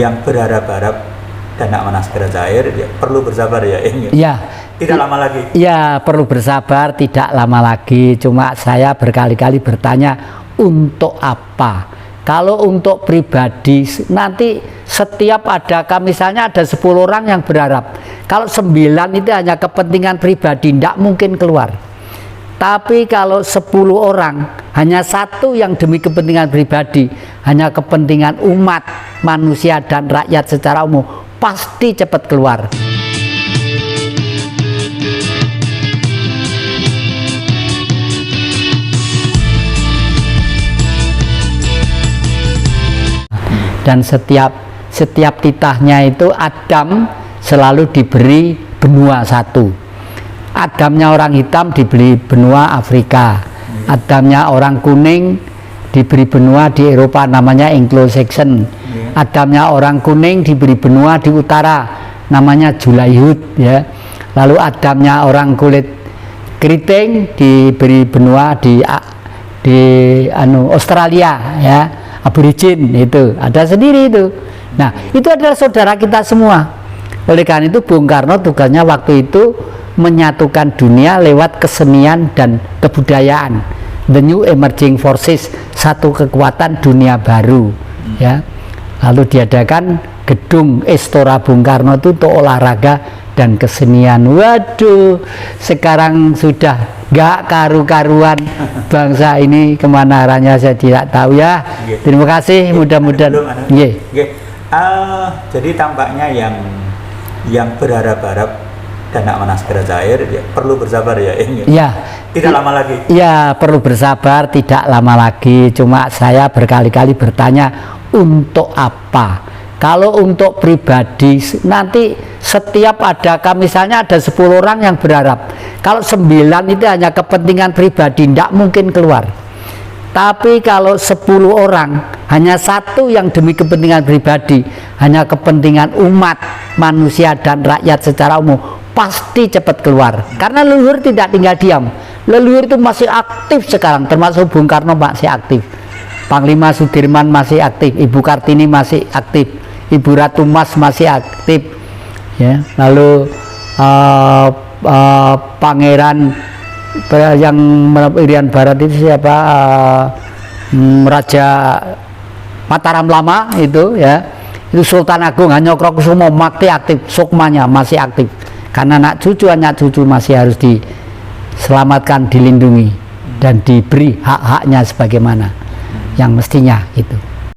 yang berharap-harap dan nak mana segera cair, ya, perlu bersabar ya. Ya. Tidak lama lagi. Ya, perlu bersabar, tidak lama lagi. Cuma saya berkali-kali bertanya, untuk apa? Kalau untuk pribadi, nanti setiap misalnya ada 10 orang yang berharap. Kalau 9 itu hanya kepentingan pribadi, tidak mungkin keluar. Tapi kalau 10 orang, hanya 1 yang demi kepentingan pribadi, hanya kepentingan umat, manusia dan rakyat secara umum, pasti cepat keluar. Dan setiap titahnya itu Adam selalu diberi benua satu. Adamnya orang hitam diberi benua Afrika, Adamnya orang kuning diberi benua di Eropa, namanya Anglo-Saxon. Adamnya orang kuning diberi benua di utara, namanya Julayhud, ya. Lalu Adamnya orang kulit keriting diberi benua di Australia, ya, aborigin, itu ada sendiri itu. Nah, itu adalah saudara kita semua. Oleh karena itu Bung Karno tugasnya waktu itu menyatukan dunia lewat kesenian dan kebudayaan, the new emerging forces, satu kekuatan dunia baru, ya. Lalu diadakan gedung Istora Bung Karno itu untuk olahraga dan kesenian. Waduh, sekarang sudah gak karu-karuan bangsa ini, kemana arahnya saya tidak tahu, ya. Terima kasih, mudah-mudahan. Jadi tampaknya yang berharap-harap dan nak mana segera cair, ya, perlu bersabar ya. Ya. Tidak lama lagi. Ya, perlu bersabar, tidak lama lagi. Cuma saya berkali-kali bertanya, untuk apa? Kalau untuk pribadi, nanti setiap misalnya ada 10 orang yang berharap. Kalau 9 itu hanya kepentingan pribadi, tidak mungkin keluar. Tapi kalau 10 orang, hanya 1 yang demi kepentingan pribadi, hanya kepentingan umat, manusia dan rakyat secara umum, pasti cepat keluar. Karena leluhur tidak tinggal diam. Leluhur itu masih aktif sekarang, termasuk Bung Karno masih aktif, Panglima Sudirman masih aktif, Ibu Kartini masih aktif, Ibu Ratu Mas masih aktif, ya. Lalu Pangeran yang Irian Barat itu siapa, Raja Mataram Lama itu, ya, itu Sultan Agung Hanyokrokusumo masih aktif, Sukmanya masih aktif, karena anak cucu masih harus diselamatkan, dilindungi dan diberi hak-haknya sebagaimana yang mestinya itu.